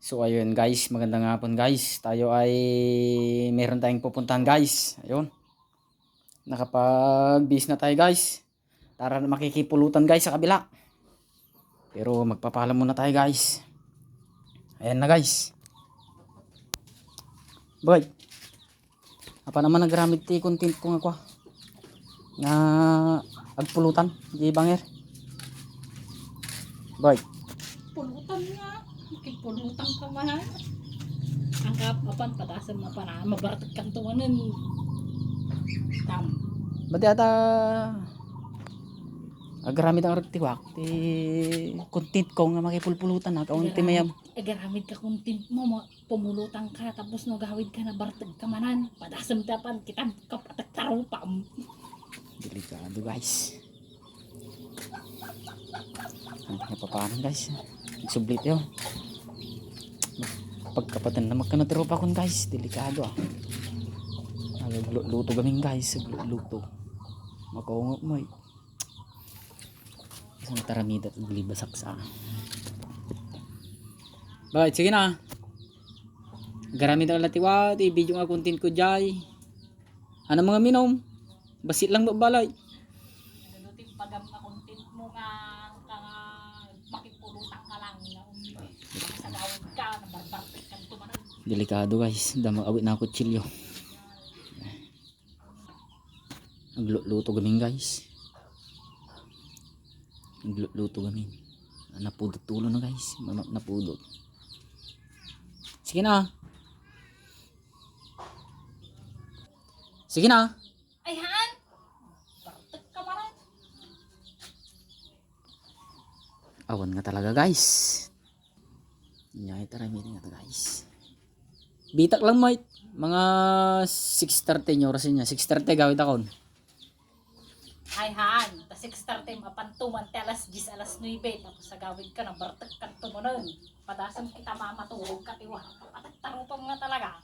So ayun guys, magandang hapon guys. Tayo ay meron tayong pupuntahan guys. Ayun. Nakapag-bis na tayo guys. Tara na makikipulutan guys sa kabila. Pero magpapaalam muna tayo guys. Ayan na guys. Boy. Apa naman nagramid ti content ko nga kwa. Na agpulutan, di banger. Boy. Pulutan nga. Pulutan ka man. Ang kapapan, patasan na pa na. Mabaratag kang tuwanan. Tam. Ba't yata agaramid ang ragtiwak ti content ko nga makipulpulutan na kaunti mayam. Agaramid ka content mo. Pumulutan ka. Tapos nagawid ka na baratag ka manan. Patasan tapan. Kita kapatak tarupam. Delikado guys. Hindi na papanan guys. Sublit yun. Pagkapatan na magkanatiropa kon guys. Delikado ah. Luto gaming guys. Luto. Makaungap mo eh. Isang taramida at libasak sa. Bakit? Sige na. Garamid ang latiwat. I-video nga content ko dyan. Ano mga minom? Basit lang babalay. Ganutin pagam na content mo nga makipulutan ka lang. Nakasagawid ka. Nabarbaratag kang tuwanan. Delikado guys. Damang awit na kutsilyo. Nagluto gamin guys. Nagluto gamin. Napudot tulo na guys. Napudot. Sige na. Sige na. Ay han! Baratag ka manan. Awan nga talaga guys. Nyay taramid nga to guys. Bitak lang mate. Mga 6:30 nyo oras niya. 6:30 gawid akon. Ay han! Ta 6:30 mapantuman te alas 10 alas 9. Tapos sa gawid ka na baratag kang tumunan. Padasam kita mamatulog ka tiwa. Patagtarupang nga talaga.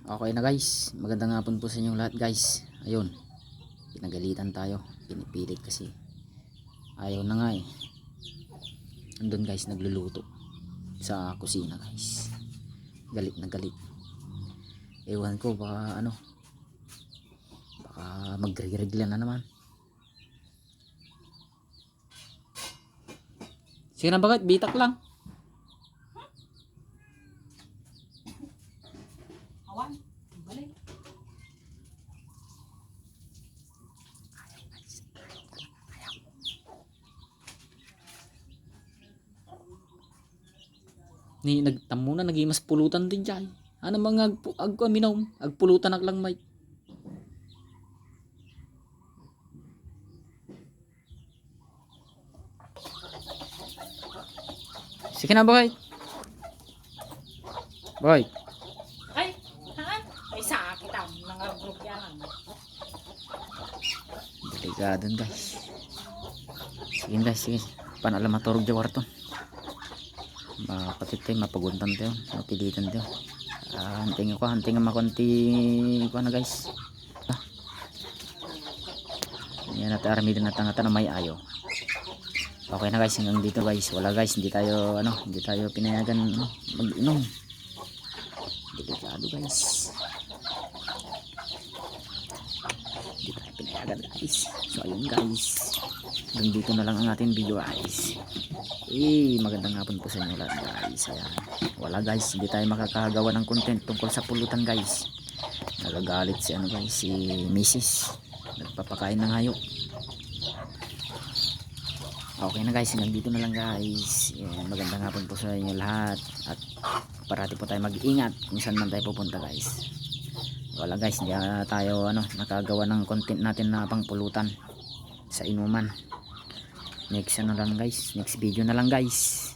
Okay na guys. Magandang hapon po sa inyong lahat guys. Ayun. Pinagalitan tayo. Pinipilit kasi. Ayaw na nga eh. Andun guys nagluluto. Sa kusina guys. Galit na galit. Ewan ko baka ano. Baka magre-regla na naman. Sige na bakit? Bitak lang. Awan, balik. Ni nagtamo na nagimas pulutan din diyan. Ano mga agpaminaw, agpulutan ak lang may. Sige na boy. Boy. Ay, han! Ay sakit ang nangarugog yan. Delikado guys. Sige guys, sige. Panala maturog di warto. Mapatit tayo, mapaguntan tayo, mapilitan tayo. Hanting makunti ko na guys. Yan natin armida na tangata na may ayo. Okay na guys, hanggang dito guys. Wala guys, hindi tayo pinayagan mag-inom. Delikado guys. Hindi tayo pinayagan guys. So ayun guys. Hanggang dito na lang ang ating video guys. Magandang hapon po sa inyo lahat guys. Ayan. Wala guys, hindi tayo makakagawa ng content tungkol sa pulutan guys. Nagagalit si ano guys, si Mrs. Nagpapakain ng hayop. Okay na guys, hanggang dito na lang guys. Ayan, magandang hapon po sa inyo lahat. At parati po tayo mag-iingat kung saan man tayo pupunta guys. Wala guys, hindi tayo nakagawa ng content natin na pang pulutan sa inuman. Next video na lang guys.